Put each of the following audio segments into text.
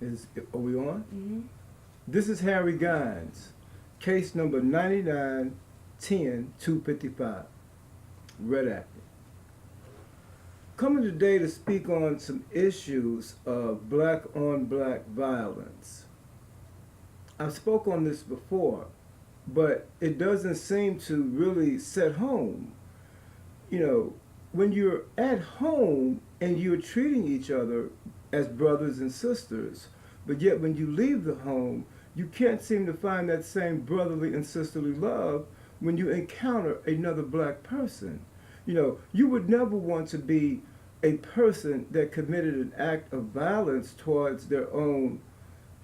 Are we on? Mm-hmm. This is Harry Gines, case number 9910-255, Red Acting. Coming today to speak on some issues of black on black violence. I've spoke on this before, but it doesn't seem to really set home. You know, when you're at home and you're treating each other as brothers and sisters, but yet when you leave the home, you can't seem to find that same brotherly and sisterly love when you encounter another black person. You know, you would never want to be a person that committed an act of violence towards their own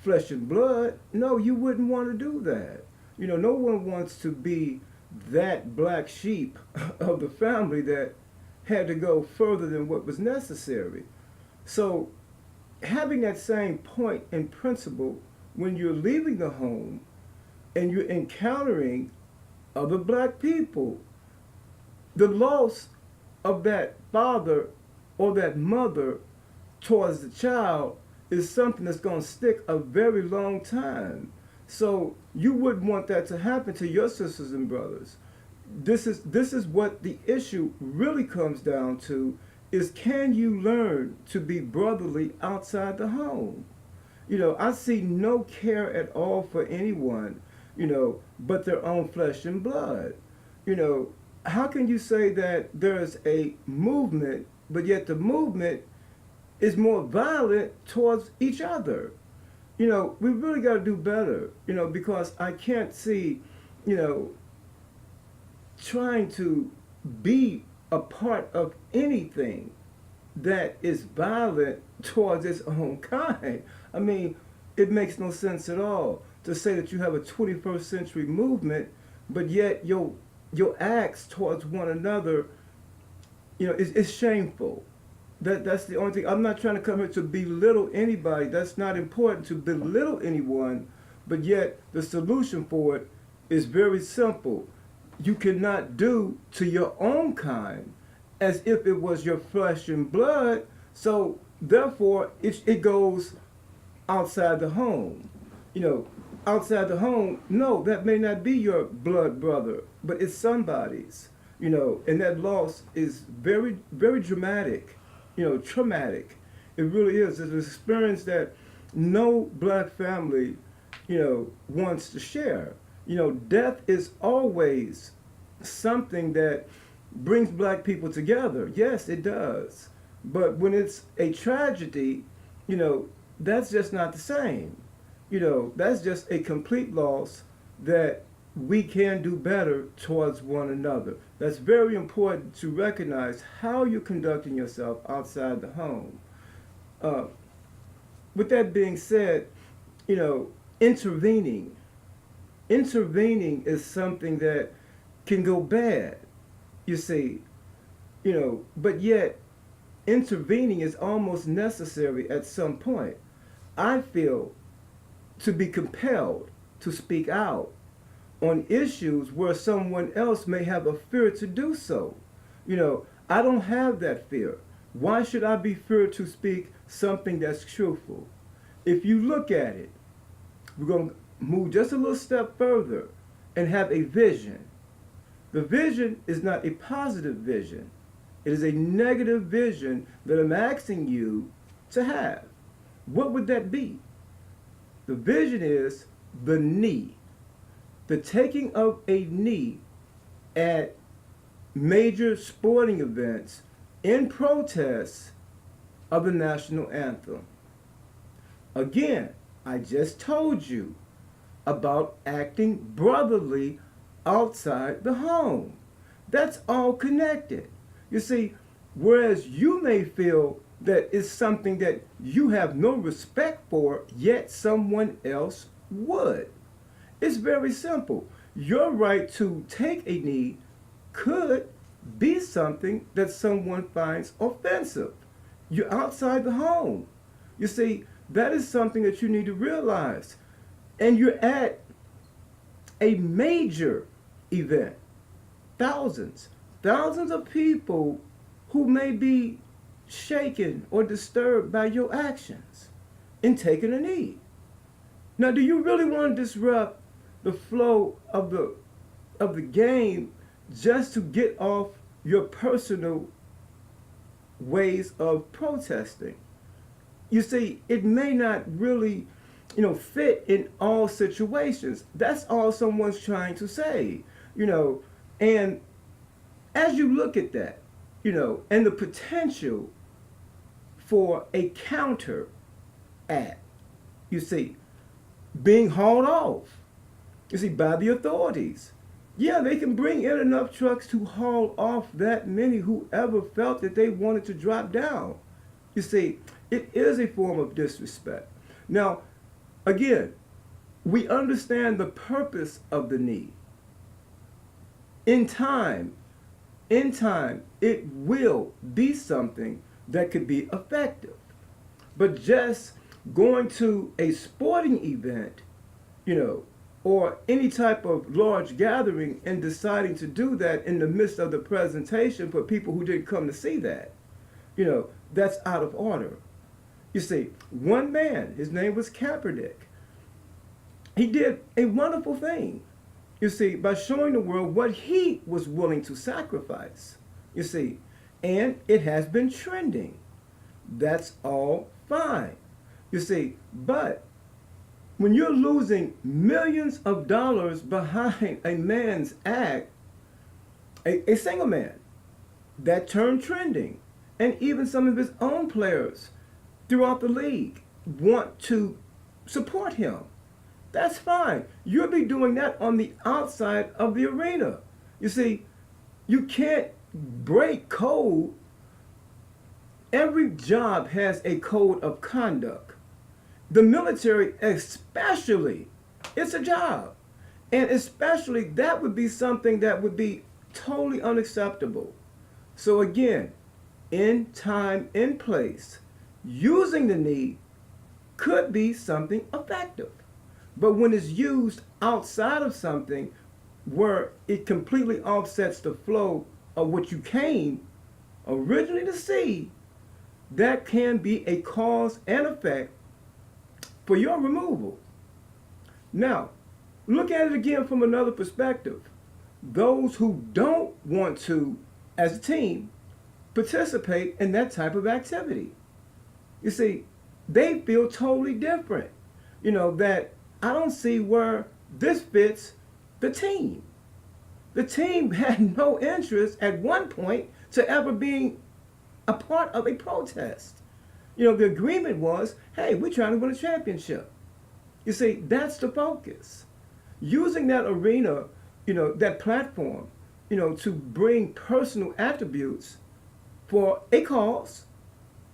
flesh and blood. No, you wouldn't want to do that. You know, no one wants to be that black sheep of the family that had to go further than what was necessary. So, having that same point in principle when you're leaving the home and you're encountering other black people, the loss of that father or that mother towards the child is something that's going to stick a very long time. So you wouldn't want that to happen to your sisters and brothers. This is what the issue really comes down to, is can you learn to be brotherly outside the home? You know, I see no care at all for anyone, you know, but their own flesh and blood. You know, how can you say that there's a movement, but yet the movement is more violent towards each other? You know, we really got to do better, you know, because I can't see, you know, trying to be a part of anything that is violent towards its own kind. I mean, it makes no sense at all to say that you have a 21st century movement, but yet your acts towards one another, you know, is shameful. That's the only thing. I'm not trying to come here to belittle anybody. That's not important to belittle anyone, but yet the solution for it is very simple. You cannot do to your own kind as if it was your flesh and blood. So therefore, it goes outside the home. You know, outside the home, no, that may not be your blood brother, but it's somebody's. You know, and that loss is very, very dramatic. You know, traumatic. It really is. It's an experience that no black family, you know, wants to share. You know, death is always something that brings black people together. Yes, it does. But when it's a tragedy, you know, that's just not the same. You know, that's just a complete loss that we can do better towards one another. That's very important to recognize how you're conducting yourself outside the home. Uh, with that being said, you know, intervening. Intervening is something that can go bad, you see, you know, but yet intervening is almost necessary at some point. I feel to be compelled to speak out on issues where someone else may have a fear to do so. You know, I don't have that fear. Why should I be feared to speak something that's truthful? If you look at it, we're going to move just a little step further and have a vision. The vision is not a positive vision. It is a negative vision that I'm asking you to have. What would that be? The vision is the knee. The taking of a knee at major sporting events in protest of the national anthem. Again, I just told you about acting brotherly outside the home. That's all connected. You see, whereas you may feel that it's something that you have no respect for, yet someone else would. It's very simple. Your right to take a knee could be something that someone finds offensive. You're outside the home. You see, that is something that you need to realize. And you're at a major event. Thousands of people who may be shaken or disturbed by your actions. in taking a knee. Now, do you really want to disrupt the flow of the game just to get off your personal ways of protesting? You see, it may not really, fit in all situations. That's all someone's trying to say, and as you look at that, and the potential for a counter act, you see, being hauled off, you see, by the authorities. Yeah, they can bring in enough trucks to haul off that many whoever felt that they wanted to drop down. You see, it is a form of disrespect. Now, again, we understand the purpose of the knee. In time, it will be something that could be effective. But just going to a sporting event, or any type of large gathering and deciding to do that in the midst of the presentation for people who didn't come to see that, that's out of order. You see, one man, his name was Kaepernick, he did a wonderful thing, you see, by showing the world what he was willing to sacrifice, you see, and it has been trending. That's all fine, you see, but when you're losing millions of dollars behind a man's act, a single man that turned trending, and even some of his own players throughout the league want to support him, that's fine. You'll be doing that on the outside of the arena. You see, you can't break code. Every job has a code of conduct. The military especially, it's a job. And especially that would be something that would be totally unacceptable. So again, in time, in place, using the knee could be something effective. But when it's used outside of something where it completely offsets the flow of what you came originally to see, that can be a cause and effect for your removal. Now, look at it again from another perspective. Those who don't want to, as a team, participate in that type of activity, you see, they feel totally different. That I don't see where this fits the team. The team had no interest at one point to ever being a part of a protest. The agreement was, hey, we're trying to win a championship. You see, that's the focus. Using that arena, that platform, to bring personal attributes for a cause,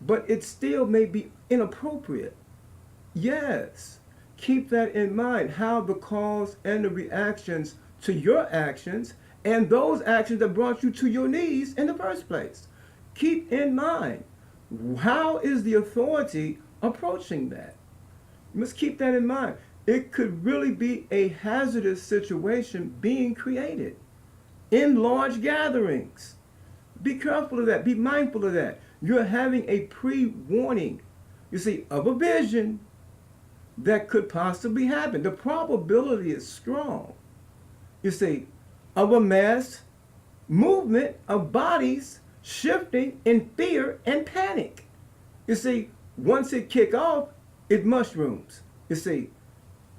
but it still may be inappropriate. Yes, keep that in mind, how the cause and the reactions to your actions and those actions that brought you to your knees in the first place. Keep in mind, how is the authority approaching that? You must keep that in mind. It could really be a hazardous situation being created in large gatherings. Be careful of that. Be mindful of that. You're having a pre-warning, you see, of a vision that could possibly happen. The probability is strong, you see, of a mass movement of bodies shifting in fear and panic. You see, once it kick off, it mushrooms. You see,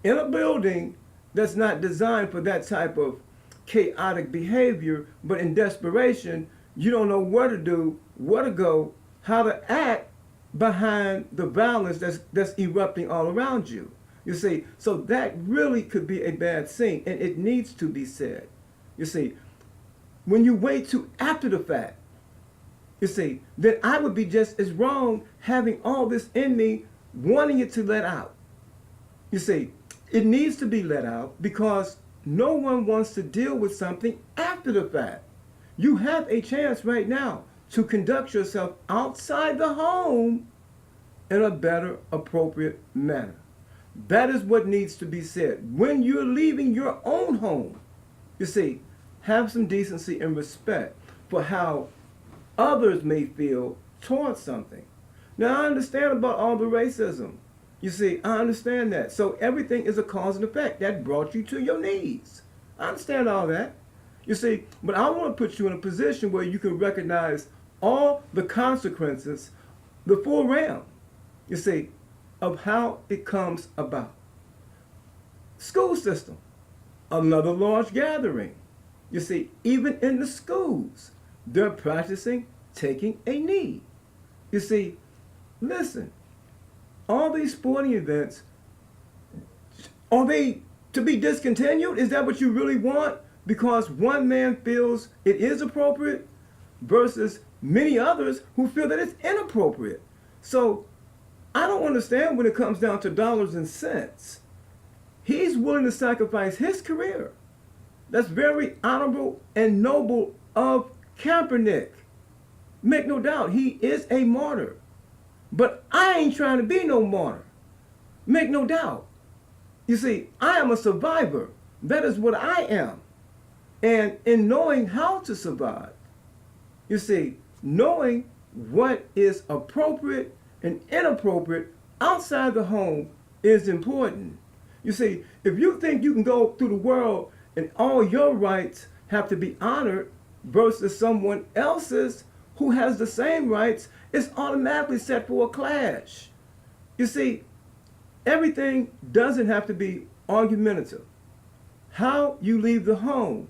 in a building that's not designed for that type of chaotic behavior, but in desperation, you don't know where to do, where to go, how to act behind the violence that's erupting all around you. You see, so that really could be a bad scene, and it needs to be said. You see, when you wait to after the fact, you see, then I would be just as wrong having all this in me, wanting it to let out. You see, it needs to be let out because no one wants to deal with something after the fact. You have a chance right now to conduct yourself outside the home in a better, appropriate manner. That is what needs to be said. When you're leaving your own home, you see, have some decency and respect for how others may feel towards something. Now, I understand about all the racism. You see, I understand that. So everything is a cause and effect that brought you to your knees. I understand all that. You see, but I want to put you in a position where you can recognize all the consequences, the full realm, you see, of how it comes about. School system, another large gathering. You see, even in the schools, they're practicing taking a knee. You see, listen, all these sporting events, are they to be discontinued? Is that what you really want? Because one man feels it is appropriate versus many others who feel that it's inappropriate. So I don't understand when it comes down to dollars and cents. He's willing to sacrifice his career. That's very honorable and noble of Kaepernick. Make no doubt, he is a martyr. But I ain't trying to be no martyr. Make no doubt. You see, I am a survivor. That is what I am. And in knowing how to survive, you see, knowing what is appropriate and inappropriate outside the home is important. You see, if you think you can go through the world and all your rights have to be honored versus someone else's who has the same rights, it's automatically set for a clash. You see, everything doesn't have to be argumentative. How you leave the home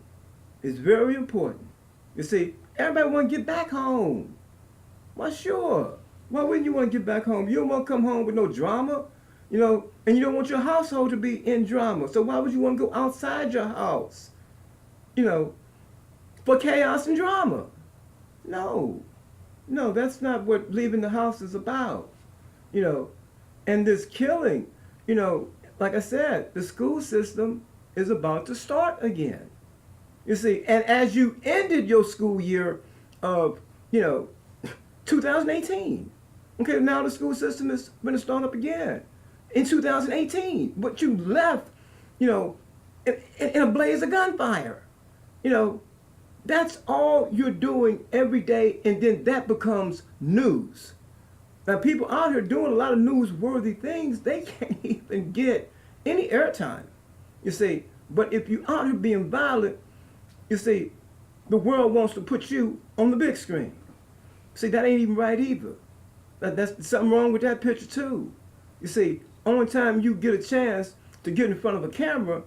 is very important. You see, everybody want to get back home. Well, sure. Why wouldn't you want to get back home? You don't want to come home with no drama, you know, and you don't want your household to be in drama. So why would you want to go outside your house, you know, for chaos and drama? No, that's not what leaving the house is about, you know. And this killing, you know, like I said, the school system is about to start again. You see, and as you ended your school year of, you know, 2018, okay, now the school system is going to start up again in 2018. But you left, you know, in a blaze of gunfire. You know, that's all you're doing every day, and then that becomes news. Now, people out here doing a lot of newsworthy things, they can't even get any airtime, you see. But if you're out here being violent, you see, the world wants to put you on the big screen. See, that ain't even right either. That's something wrong with that picture too. You see, only time you get a chance to get in front of a camera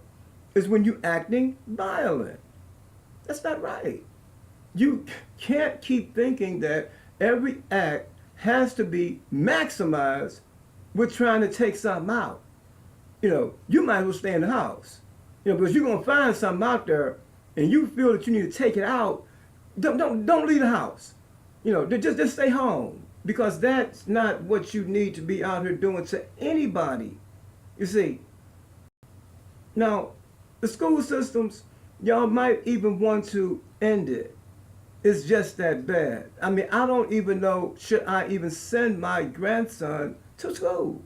is when you're acting violent. That's not right. You can't keep thinking that every act has to be maximized with trying to take something out. You know, you might as well stay in the house. You know, because you're gonna find something out there and you feel that you need to take it out. Don't leave the house. You know, just stay home. Because that's not what you need to be out here doing to anybody. You see. Now, the school systems, y'all might even want to end it. It's just that bad. I mean, I don't even know, should I even send my grandson to school?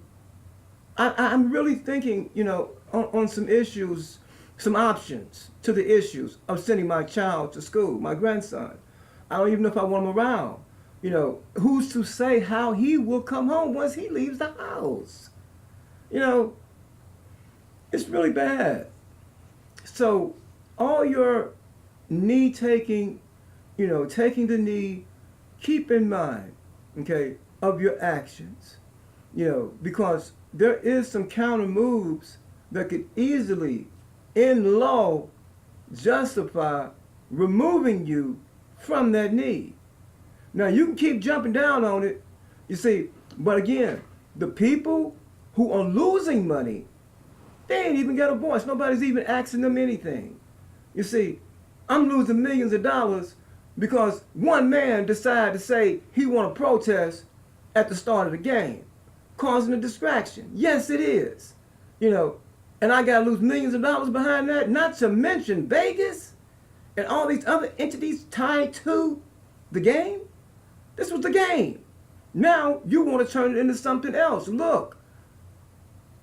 I'm really thinking, you know, on some issues, some options to the issues of sending my child to school, my grandson. I don't even know if I want him around. You know, who's to say how he will come home once he leaves the house? You know, it's really bad. So all your knee taking, you know, taking the knee, keep in mind, okay, of your actions, you know, because there is some counter moves that could easily, in law, justify removing you from that knee. Now, you can keep jumping down on it, you see, but again, the people who are losing money, they ain't even got a voice. Nobody's even asking them anything. You see, I'm losing millions of dollars because one man decided to say he want to protest at the start of the game, causing a distraction. Yes, it is. You know, and I got to lose millions of dollars behind that, not to mention Vegas and all these other entities tied to the game. This was the game. Now you want to turn it into something else. Look,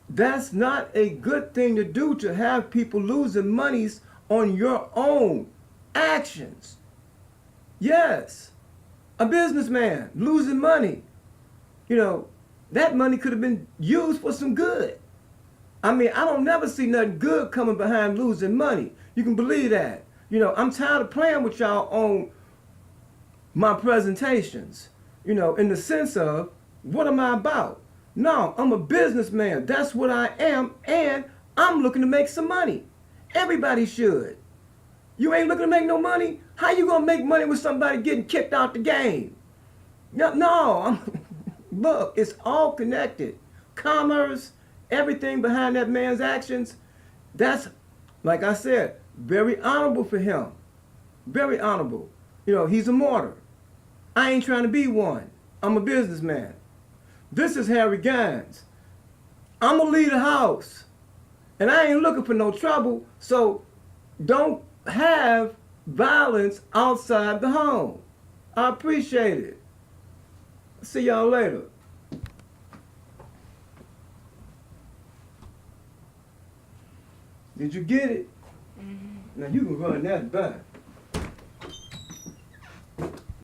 that's not a good thing to do, to have people losing monies on your own actions. Yes, a businessman losing money. You know, that money could have been used for some good. I mean, I don't never see nothing good coming behind losing money. You can believe that. You know, I'm tired of playing with y'all on my presentations. You know, in the sense of, what am I about? No, I'm a businessman. That's what I am, and I'm looking to make some money. Everybody should. You ain't looking to make no money? How you gonna make money with somebody getting kicked out the game? No, look, it's all connected. Commerce, everything behind that man's actions, that's, like I said, very honorable for him. Very honorable. You know, he's a martyr. I ain't trying to be one. I'm a businessman. This is Harry Gaines. I'm gonna leave the house. And I ain't looking for no trouble, so don't have violence outside the home. I appreciate it. See y'all later. Did you get it? Mm-hmm. Now you can run that back.